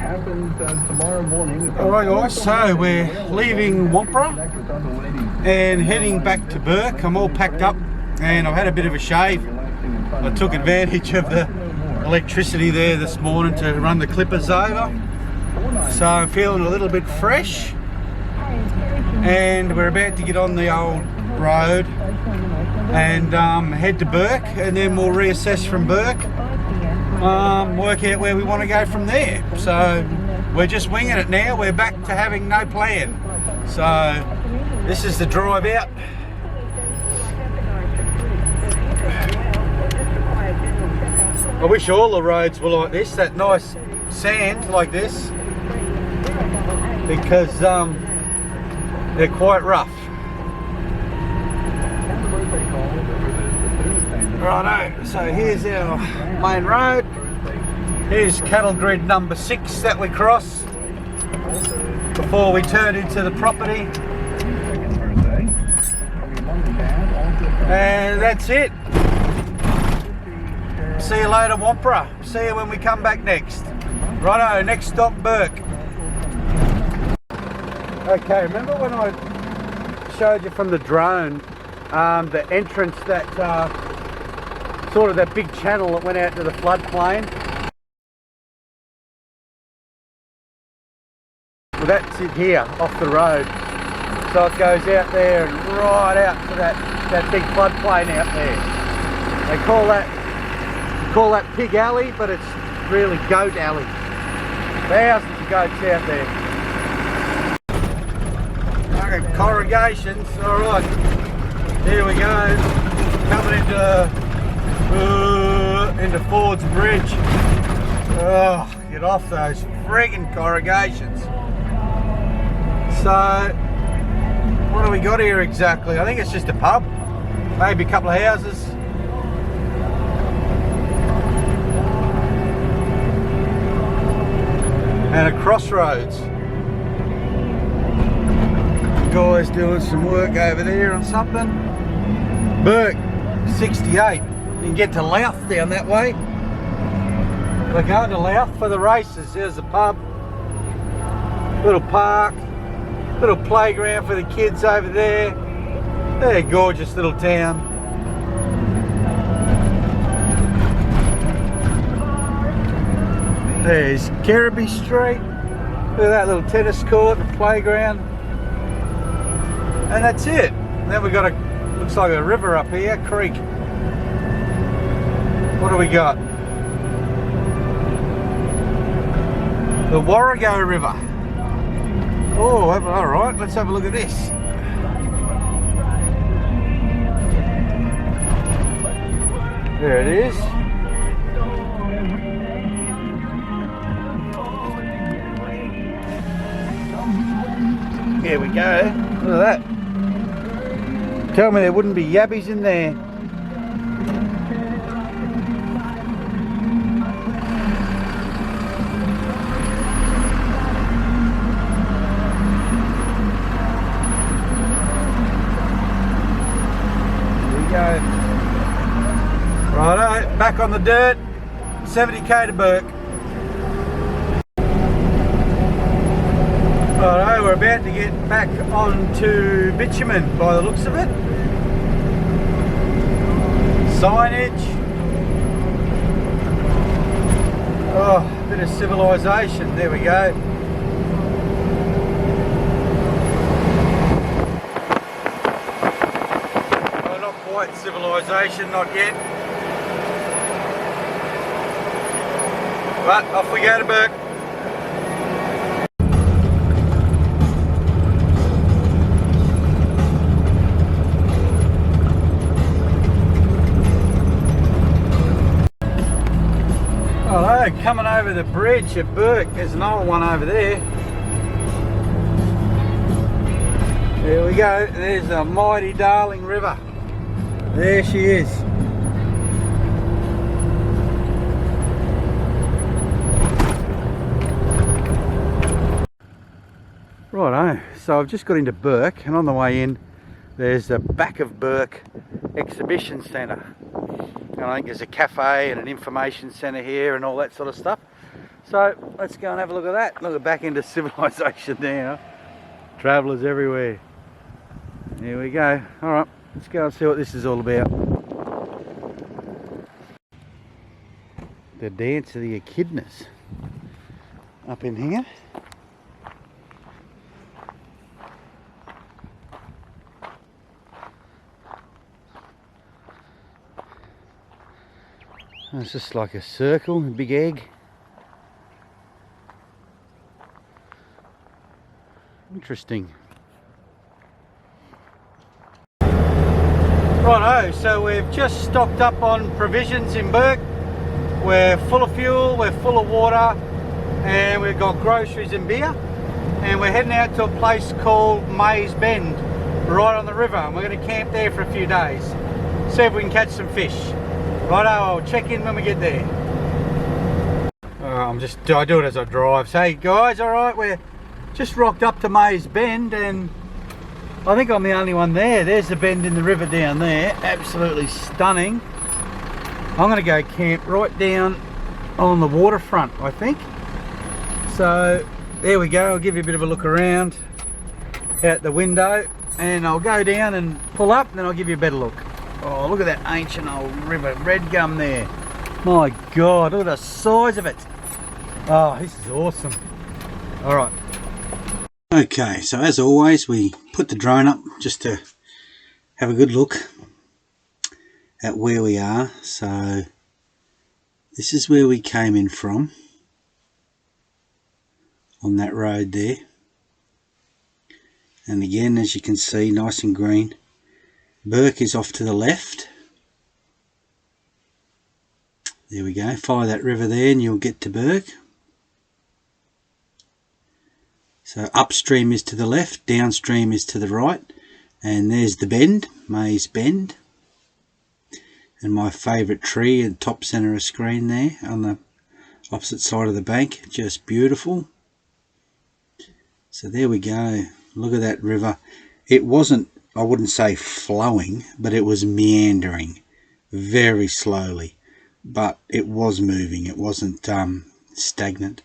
Alright guys, so we're leaving Wampara and heading back to Bourke. I'm all packed up and I've had a bit of a shave. I took advantage of the electricity there this morning to run the clippers over. So I'm feeling a little bit fresh and we're about to get on the old road and head to Bourke, and then we'll reassess from Bourke, work out where we want to go from there. So we're just winging it now. We're back to having no plan. So this is the drive out. I wish all the roads were like this, that nice sand like this, because they're quite rough. Righto, so here's our main road. Here's cattle grid number 6 that we cross before we turn into the property. And that's it. See you later, Wampara. See you when we come back next. Righto, next stop, Bourke. Okay, remember when I showed you from the drone the entrance, that sort of that big channel that went out to the floodplain? Well, that's it here, off the road. So it goes out there and right out to that big floodplain out there. They call that Pig Alley, but it's really Goat Alley. Thousands of goats out there. Okay, corrugations, alright. Here we go. Coming into Ford's Bridge. Oh, get off those friggin' corrugations. So, what do we got here exactly? I think it's just a pub, maybe a couple of houses. And a crossroads. Guys doing some work over there on something. Bourke, 68. You can get to Louth down that way. We're going to Louth for the races. There's the pub, little park, little playground for the kids over there. They're a gorgeous little town. There's Kirriby Street. Look at that little tennis court and playground. And that's it. Then we've got looks like a river up here, creek. What do we got? The Warrego River. Oh, all right, let's have a look at this. There it is. Here we go. Look at that. Tell me there wouldn't be yabbies in there. Here we go. Righto, back on the dirt. 70k to Bourke. Righto, we're about to get back onto bitumen by the looks of it. Signage. Oh, a bit of civilization. There we go. Well, not quite civilization, not yet. But off we go to Bourke. Hello, coming over the bridge at Bourke. There's an old one over there. There we go. There's the mighty Darling River. There she is. Righto, so I've just got into Bourke, and on the way in there's the back of Bourke Exhibition Centre. And I think there's a cafe and an information centre here and all that sort of stuff. So let's go and have a look at that. Look, back into civilization now. Travellers everywhere. Here we go. Alright, let's go and see what this is all about. The dance of the echidnas up in here. It's just like a circle, a big egg. Interesting. Righto, so we've just stocked up on provisions in Bourke. We're full of fuel, we're full of water, and we've got groceries and beer. And we're heading out to a place called Mays Bend, right on the river. And we're going to camp there for a few days. See if we can catch some fish. Righto, I'll check in when we get there. I do it as I drive. So, hey guys, alright, we're just rocked up to Mays Bend, and I think I'm the only one there. There's the bend in the river down there. Absolutely stunning. I'm going to go camp right down on the waterfront, I think. So, there we go. I'll give you a bit of a look around out the window, and I'll go down and pull up, and then I'll give you a better look. Oh, look at that ancient old river red gum there. My God, look at the size of it. Oh, this is awesome. All right. Okay, so as always, we put the drone up just to have a good look at where we are. So this is where we came in from, on that road there. And again, as you can see, nice and green. Bourke is off to the left. There we go. Follow that river there and you'll get to Bourke. So upstream is to the left, downstream is to the right. And there's the bend, Mays Bend. And my favourite tree at the top centre of screen there on the opposite side of the bank. Just beautiful. So there we go. Look at that river. It wasn't, I wouldn't say flowing, but it was meandering very slowly. But it was moving. It wasn't stagnant.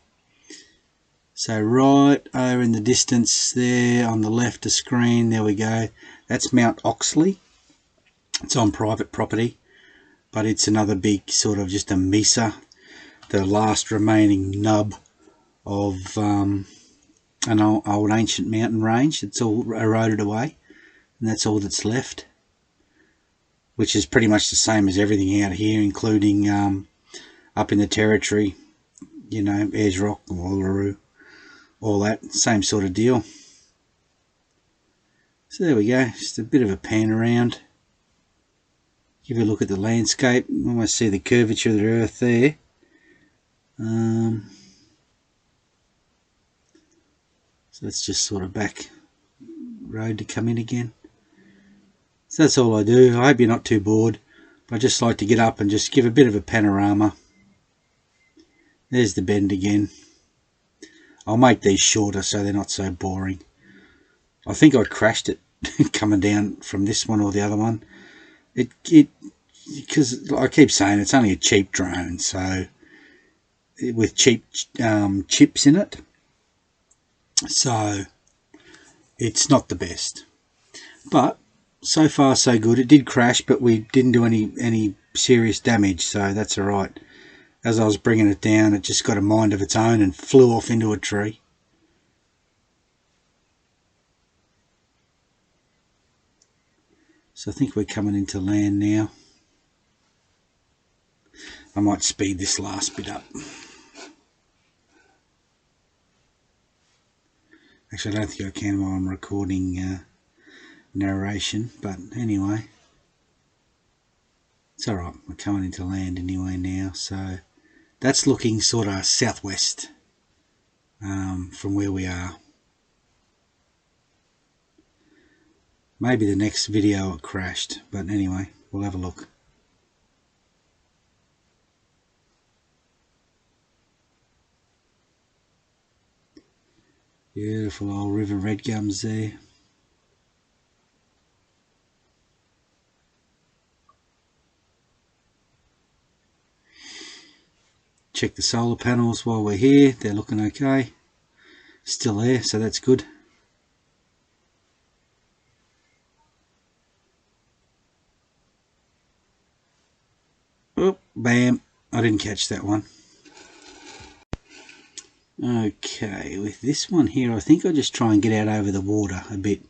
So right over in the distance there on the left of screen, there we go. That's Mount Oxley. It's on private property, but it's another big sort of just a mesa, the last remaining nub of an old ancient mountain range. It's all eroded away, and that's all that's left, which is pretty much the same as everything out here, including up in the territory, you know, Ayers Rock, Uluru, all that, same sort of deal. So there we go, just a bit of a pan around. Give you a look at the landscape. Almost see the curvature of the earth there. So that's just sort of back road to come in again. So that's all I do. I hope you're not too bored, but I just like to get up and just give a bit of a panorama. There's the bend again. I'll make these shorter so they're not so boring. I think I crashed it coming down from this one or the other one. Because I keep saying it's only a cheap drone, so with cheap chips in it, so it's not the best. But so far so good. It did crash, but we didn't do any serious damage, so that's all right. As I was bringing it down, it just got a mind of its own and flew off into a tree. So I think we're coming into land now. I might speed this last bit up. Actually, I don't think I can while I'm recording narration, but anyway. It's alright, we're coming into land anyway now, so that's looking sort of southwest from where we are. Maybe the next video it crashed, but anyway, we'll have a look. Beautiful old river red gums there. check the solar panels while we're here. They're looking okay. Still there, so that's good. Oh, bam. I didn't catch that one. Okay, with this one here, I think I'll just try and get out over the water a bit.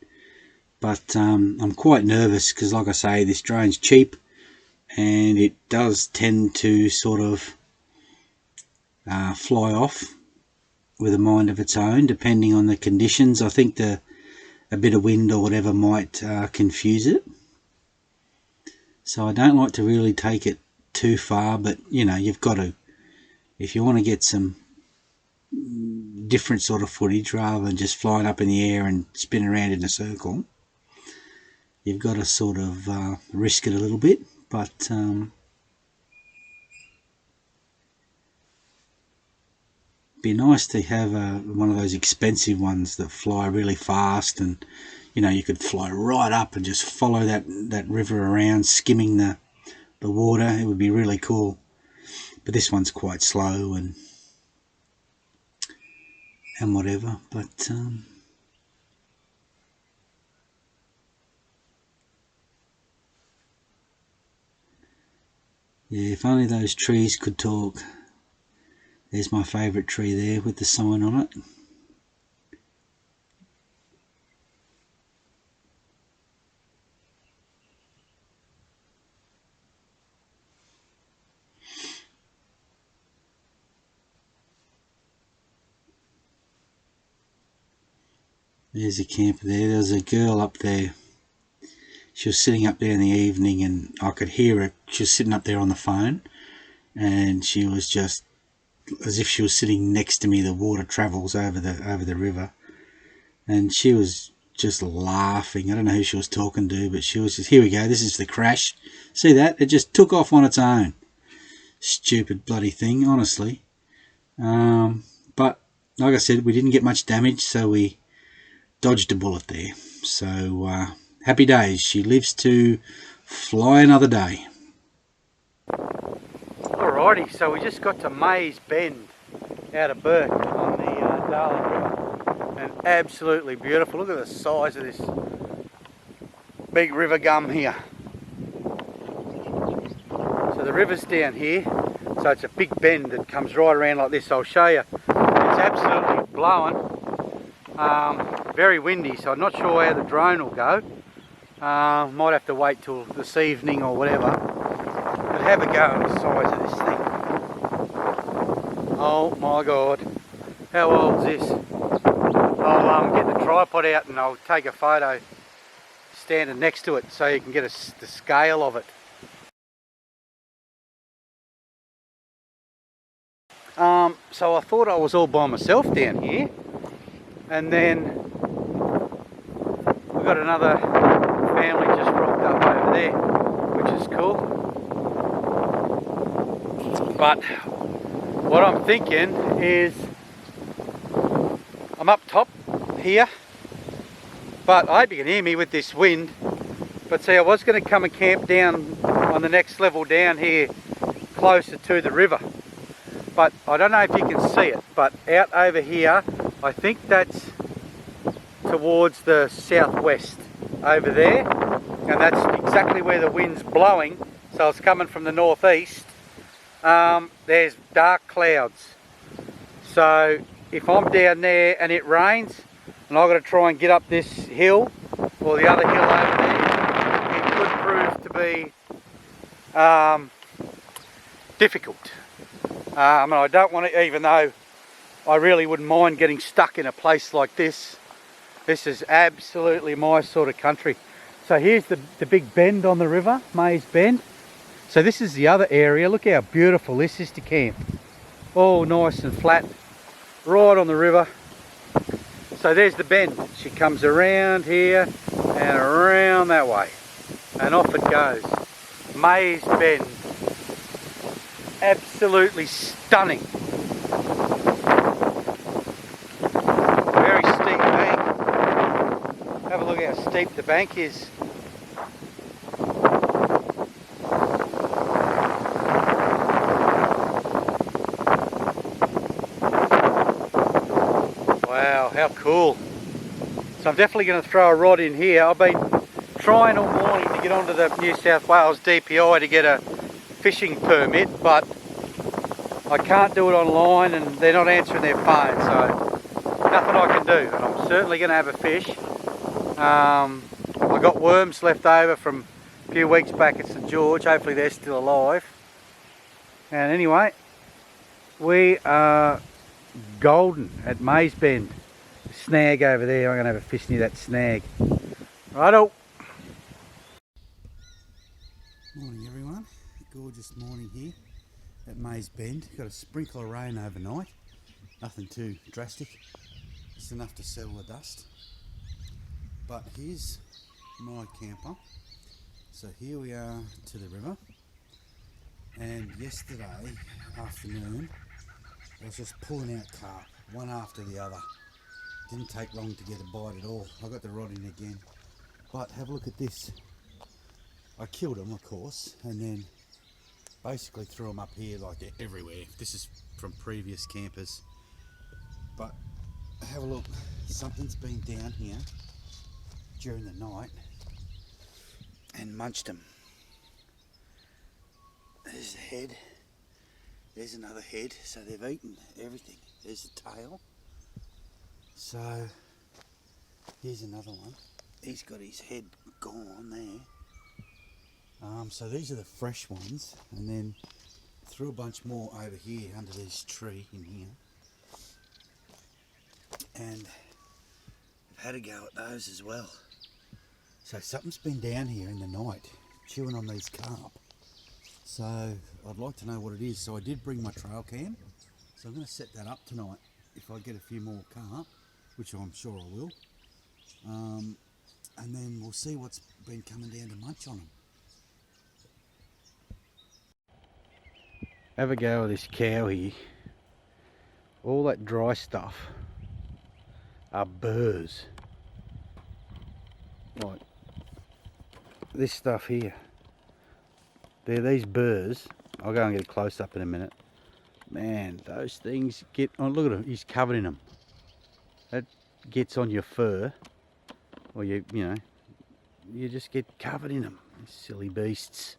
But I'm quite nervous because, like I say, this drone's cheap and it does tend to sort of fly off with a mind of its own depending on the conditions. I think a bit of wind or whatever might confuse it. So I don't like to really take it too far, but you know, you've got to, if you want to get some different sort of footage rather than just flying up in the air and spin around in a circle, you've got to sort of risk it a little bit. But be nice to have one of those expensive ones that fly really fast, and you know, you could fly right up and just follow that river around, skimming the water. It would be really cool. But this one's quite slow and whatever. But yeah, if only those trees could talk. There's my favourite tree there with the sign on it. There's a camper there. There's a girl up there. She was sitting up there in the evening and I could hear her. She was sitting up there on the phone and she was just as if she was sitting next to me. The water travels over the river, and she was just laughing. I don't know who she was talking to, but she was just, here we go, this is the crash. See that? It just took off on its own. Stupid bloody thing, honestly. But like I said, we didn't get much damage, so we dodged a bullet there. So happy days. She lives to fly another day. Alrighty, so we just got to Mays Bend out of Bourke on the Darling River, and absolutely beautiful. Look at the size of this big river gum here. So the river's down here, so it's a big bend that comes right around like this. I'll show you. It's absolutely blowing, very windy, so I'm not sure how the drone will go. Might have to wait till this evening or whatever. But have a go at the size of this thing. Oh my god, how old is this? I'll get the tripod out and I'll take a photo standing next to it so you can get the scale of it. So I thought I was all by myself down here, and then we've got another family just rocked up over there, which is cool. But what I'm thinking is I'm up top here, but I hope you can hear me with this wind. But see, I was going to come and camp down on the next level down here closer to the river, but I don't know if you can see it, but out over here, I think that's towards the southwest over there, and that's exactly where the wind's blowing. So it's coming from the northeast. There's dark clouds, so if I'm down there and it rains and I've got to try and get up this hill or the other hill over there, it could prove to be difficult. And I don't want to, even though I really wouldn't mind getting stuck in a place like this. This is absolutely my sort of country. So here's the big bend on the river, Mays Bend. So this is the other area. Look how beautiful this is to camp. All nice and flat, right on the river. So there's the bend. She comes around here and around that way, and off it goes. Mays Bend. Absolutely stunning. Very steep bank. Have a look how steep the bank is. Wow, how cool. So I'm definitely going to throw a rod in here. I've been trying all morning to get onto the New South Wales DPI to get a fishing permit, but I can't do it online and they're not answering their phone, so nothing I can do. And I'm certainly going to have a fish. I got worms left over from a few weeks back at St George. Hopefully they're still alive. And anyway, we are golden at Maze Bend. Snag over there. I'm going to have a fish near that snag. Righto. Morning everyone. Gorgeous morning here at Maze Bend. Got a sprinkle of rain overnight. Nothing too drastic. Just enough to settle the dust. But here's my camper. So here we are to the river. And yesterday afternoon I was just pulling out carp, one after the other. Didn't take long to get a bite at all. I got the rod in again. But have a look at this. I killed them, of course, and then basically threw them up here like everywhere. This is from previous campers. But have a look. Something's been down here during the night and munched them. There's the head. There's another head. So they've eaten everything. There's the tail. So here's another one. He's got his head gone there. So these are the fresh ones, and then threw a bunch more over here under this tree in here. And I've had a go at those as well. So something's been down here in the night chewing on these carp. So I'd like to know what it is. So I did bring my trail cam. So I'm going to set that up tonight if I get a few more carp, which I'm sure I will. And then we'll see what's been coming down to munch on them. Have a go with this cow here. All that dry stuff are burrs. Like this stuff here. They're these burrs. I'll go and get a close up in a minute. Man, those things get on. Oh, look at him. He's covered in them. That gets on your fur, or you know, you just get covered in them. Silly beasts.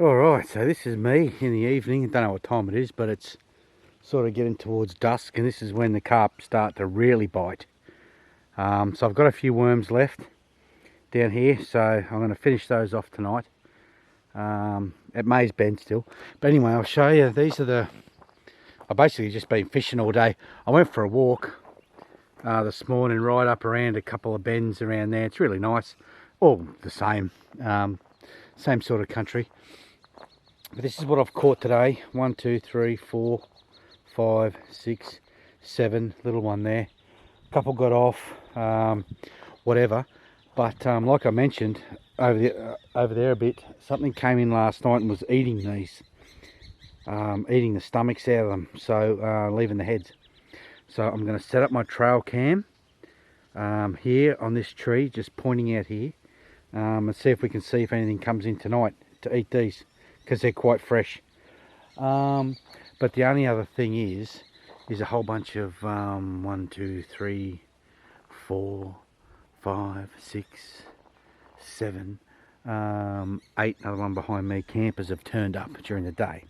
Alright, so this is me in the evening. I don't know what time it is, but it's sort of getting towards dusk, and this is when the carp start to really bite. So I've got a few worms left down here, so I'm going to finish those off tonight at Maze Bend still. But anyway, I'll show you. These are the... I've basically just been fishing all day. I went for a walk this morning right up around a couple of bends around there. It's really nice. All the same, same sort of country. But this is what I've caught today. 1, 2, 3, 4, 5, 6, 7. Little one there. A couple got off, whatever. But like I mentioned over there a bit, something came in last night and was eating these, eating the stomachs out of them, so leaving the heads. So I'm going to set up my trail cam here on this tree, just pointing out here, and see if we can see if anything comes in tonight to eat these, because they're quite fresh. But the only other thing is a whole bunch of 1, 2, 3, 4, 5, 6, 7, 8, another one behind me, campers have turned up during the day,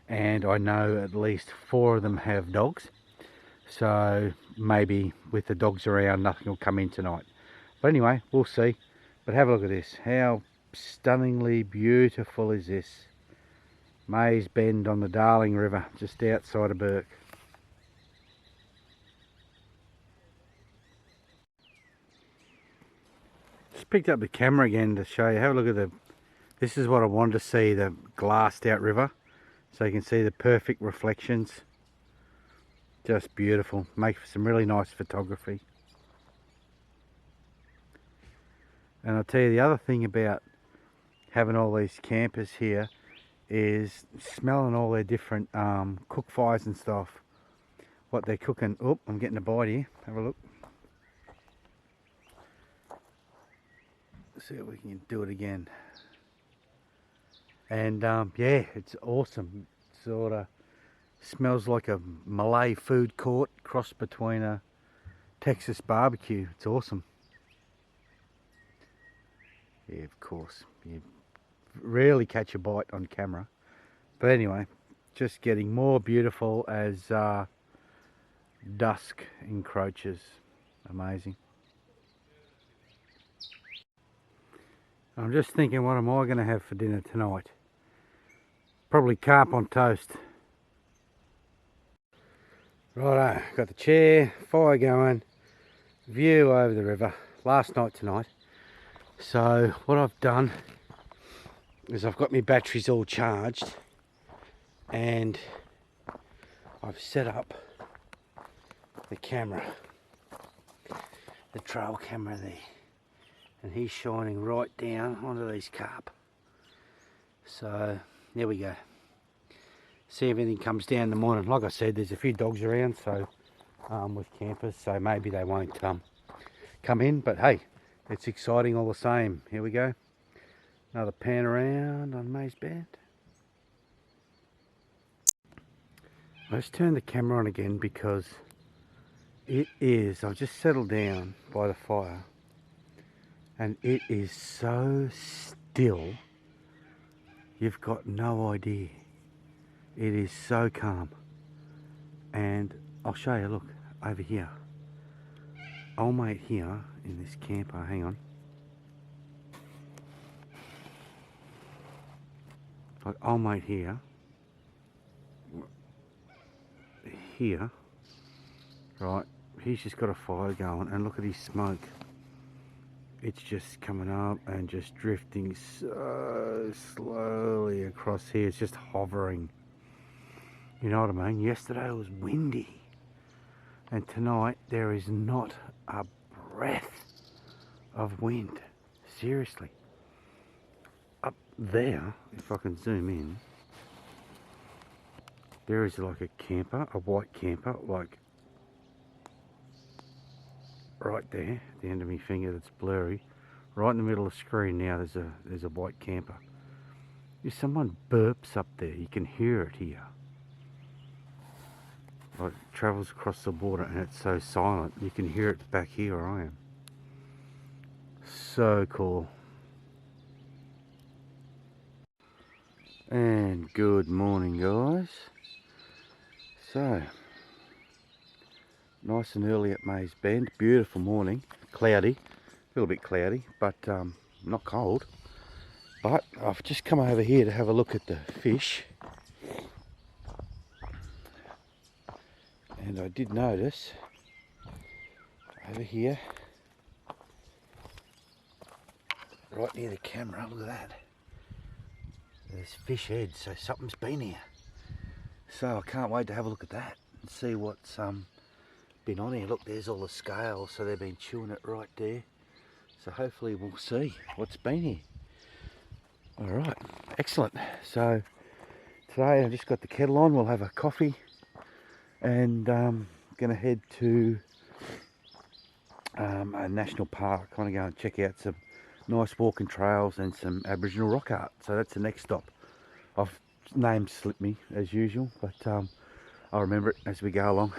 and I know at least 4 of them have dogs, so maybe with the dogs around nothing will come in tonight. But anyway, we'll see. But have a look at this. How stunningly beautiful is this? Mays Bend on the Darling River, just outside of Bourke. Just picked up the camera again to show you. Have a look at the, this is what I wanted to see, the glassed out river, so you can see the perfect reflections. Just beautiful, make for some really nice photography. And I'll tell you the other thing about having all these campers here is smelling all their different cook fires and stuff, what they're cooking. Oh, I'm getting a bite here, have a look. See if we can do it again. And yeah, it's awesome. Sort of smells like a Malay food court crossed between a Texas barbecue. It's awesome. Yeah, of course, you rarely catch a bite on camera, but anyway, just getting more beautiful as dusk encroaches. Amazing. I'm just thinking, what am I going to have for dinner tonight? Probably carp on toast. Righto, got the chair, fire going, view over the river. Last night tonight. So what I've done is I've got my batteries all charged, and I've set up the camera, the trail camera there, and he's shining right down onto these carp. So there we go. See if anything comes down in the morning. Like I said, there's a few dogs around, so with campers, so maybe they won't come in, but hey, it's exciting all the same. Here we go. Another pan around on Mays Bend. Let's turn the camera on again because it is, I've just settled down by the fire and it is so still, you've got no idea. It is so calm. And I'll show you, look, over here. Old mate here in this camper, hang on. Like old mate here, right, he's just got a fire going, and look at his smoke. It's just coming up and just drifting so slowly across here. It's just hovering. You know what I mean? Yesterday it was windy, and tonight there is not a breath of wind. Seriously. Up there, if I can zoom in, there is like a camper, a white camper, like right there, the end of my finger that's blurry. Right in the middle of the screen now there's a white camper. If someone burps up there, you can hear it here. Like it travels across the border and it's so silent, you can hear it back here where I am. So cool. And good morning, guys. So nice and early at Mays Bend. Beautiful morning. Cloudy, a little bit cloudy, but not cold. But I've just come over here to have a look at the fish, and I did notice over here, right near the camera, look at that. There's fish heads, so something's been here. So I can't wait to have a look at that and see what's been on here. Look, there's all the scales, so they've been chewing it right there. So hopefully we'll see what's been here. Alright, excellent. So today I just got the kettle on, we'll have a coffee and gonna head to a national park, kind of go and check out some nice walking trails and some Aboriginal rock art. So that's the next stop. I've names slipped me as usual, but I'll remember it as we go along.